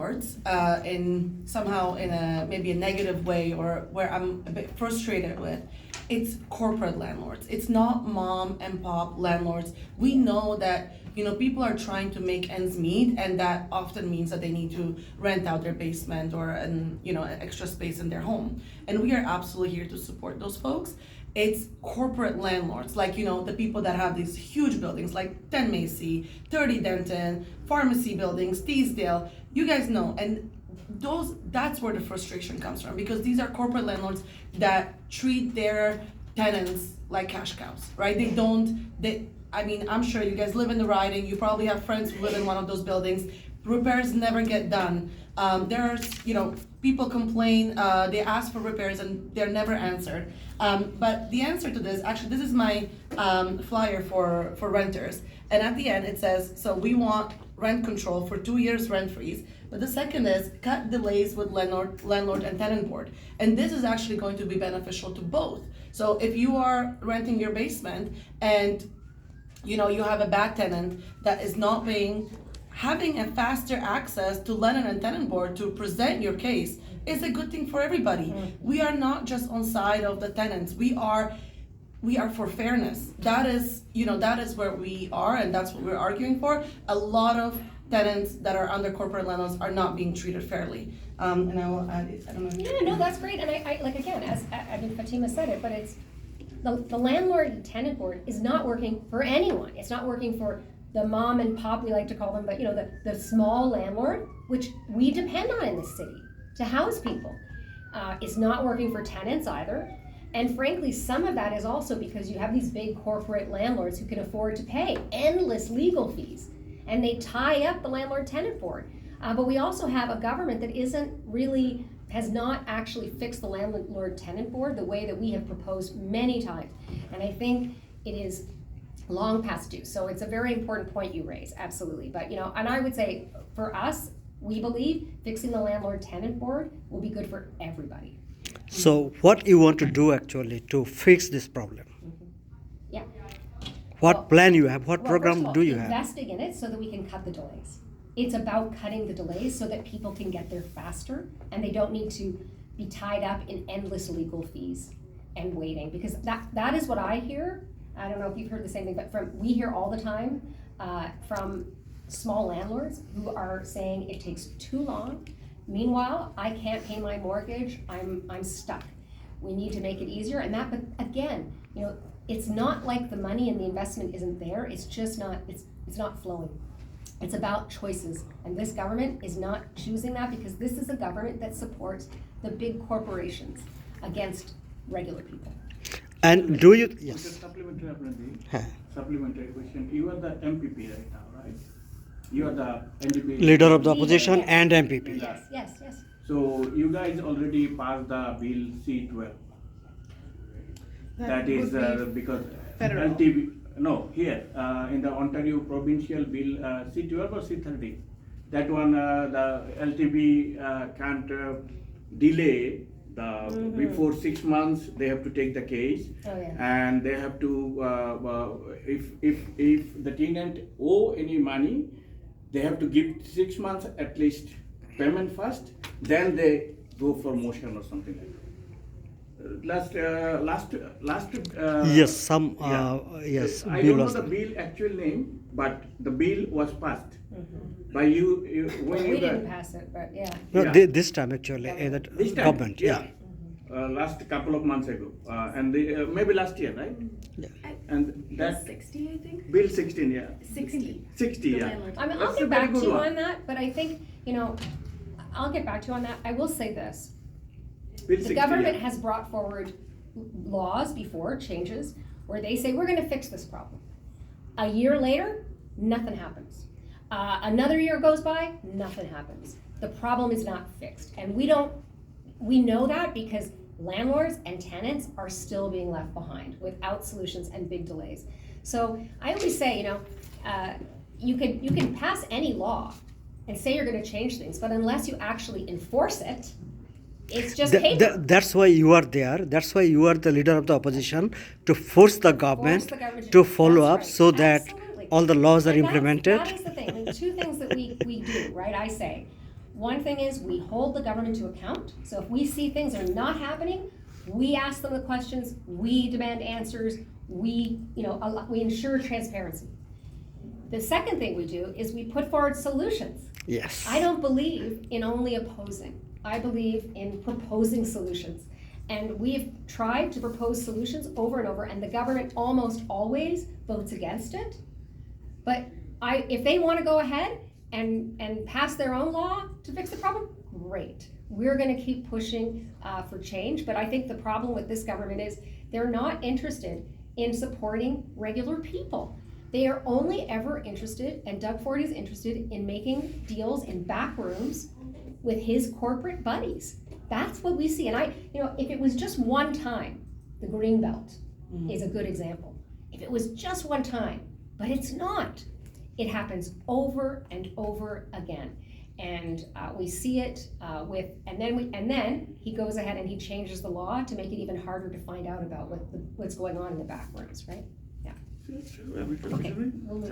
landlords in somehow in a maybe a negative way, or where I'm a bit frustrated with, it's corporate landlords. It's not mom and pop landlords. We know that people are trying to make ends meet, and that often means that they need to rent out their basement or an extra space in their home. And we are absolutely here to support those folks. It's corporate landlords, like the people that have these huge buildings like 10 Macy, 30 Denton, pharmacy buildings, Teesdale. You guys know, and that's where the frustration comes from, because these are corporate landlords that treat their tenants like cash cows, right? I'm sure you guys live in the riding, you probably have friends who live in one of those buildings. Repairs never get done. People complain, they ask for repairs and they're never answered. But the answer to this, actually, this is my flyer for renters. And at the end it says, so we want rent control for 2 years rent freeze. But the second is cut delays with landlord and tenant board. And this is actually going to be beneficial to both. So if you are renting your basement and you have a bad tenant that is not paying, having a faster access to landlord and tenant board to present your case is a good thing for everybody. We are not just on side of the tenants. We are for fairness. That is where we are, and that's what we're arguing for. A lot of tenants that are under corporate landlords are not being treated fairly. And I will add, I don't know. Yeah, no, that's great. And I like, again, Fatima said it, but it's the landlord and tenant board is not working for anyone. It's not working for the mom and pop, we like to call them, but the small landlord, which we depend on in this city to house people. It's not working for tenants either. And frankly, some of that is also because you have these big corporate landlords who can afford to pay endless legal fees, and they tie up the landlord-tenant board. But we also have a government that has not actually fixed the landlord-tenant board the way that we have proposed many times. And I think it is long past due. So it's a very important point you raise, absolutely. But and I would say for us, we believe fixing the landlord-tenant board will be good for everybody. So what you want to do actually to fix this problem? Yeah. What plan you have? What program first of all, do you have? Investing in it so that we can cut the delays. It's about cutting the delays so that people can get there faster and they don't need to be tied up in endless legal fees and waiting. Because that is what I hear. I don't know if you've heard the same thing, but we hear all the time from small landlords who are saying it takes too long. Meanwhile, I can't pay my mortgage. I'm stuck. We need to make it easier. But again, it's not like the money and the investment isn't there. It's just not. It's not flowing. It's about choices, and this government is not choosing that because this is a government that supports the big corporations against regular people. And do you? Yes. Supplementary question. You are the MPP right now, right? You are the NDP Leader of the opposition Yes. and MPP. Yes. So you guys already passed the bill C12. That is because federal. LTV. No, here in the Ontario provincial bill C12 or C30. That one the LTV can't delay the before 6 months. They have to take the case, and they have to if the tenant owe any money, they have to give 6 months at least payment first, then they go for motion or something like that. Last Yes, yes. I don't know the bill actual name, but the bill was passed by you when We you didn't pass it, but yeah. No, Yeah. this time actually, that this time, government. Yeah. last couple of months ago, and maybe last year, right? Yeah. And that 60, I think. bill 16, yeah. 60. 60, The yeah. landlord. I'll That's get a very back to good you one. on that, but I think, I'll get back to you on that. I will say this. Bill The 60, government yeah. has brought forward laws before, changes, where they say, we're gonna fix this problem. A year later, nothing happens. Another year goes by, nothing happens. The problem is not fixed. And we know that because landlords and tenants are still being left behind without solutions and big delays. So I always say, you can pass any law and say you're gonna change things, but unless you actually enforce it, it's just paper. That's why you are there. That's why you are the leader of the opposition, to force the government government to follow up That's right. so that Absolutely. all the laws are And implemented. that is the thing. I mean, two things that we do, right? I say, One thing is we hold the government to account. So if we see things are not happening, we ask them the questions, we demand answers, we ensure transparency. The second thing we do is we put forward solutions. Yes. I don't believe in only opposing. I believe in proposing solutions. And we've tried to propose solutions over and over, and the government almost always votes against it. But if they want to go ahead and pass their own law to fix the problem, great. We're going to keep pushing for change. But I think the problem with this government is they're not interested in supporting regular people. They are only ever interested, and Doug Ford is interested in making deals in back rooms with his corporate buddies. That's what we see. And if it was just one time, the Greenbelt is a good example. If it was just one time, but it's not. It happens over and over again. And we see it and then he goes ahead and he changes the law to make it even harder to find out about what's going on in the back rooms, right? Yeah. Okay. We'll move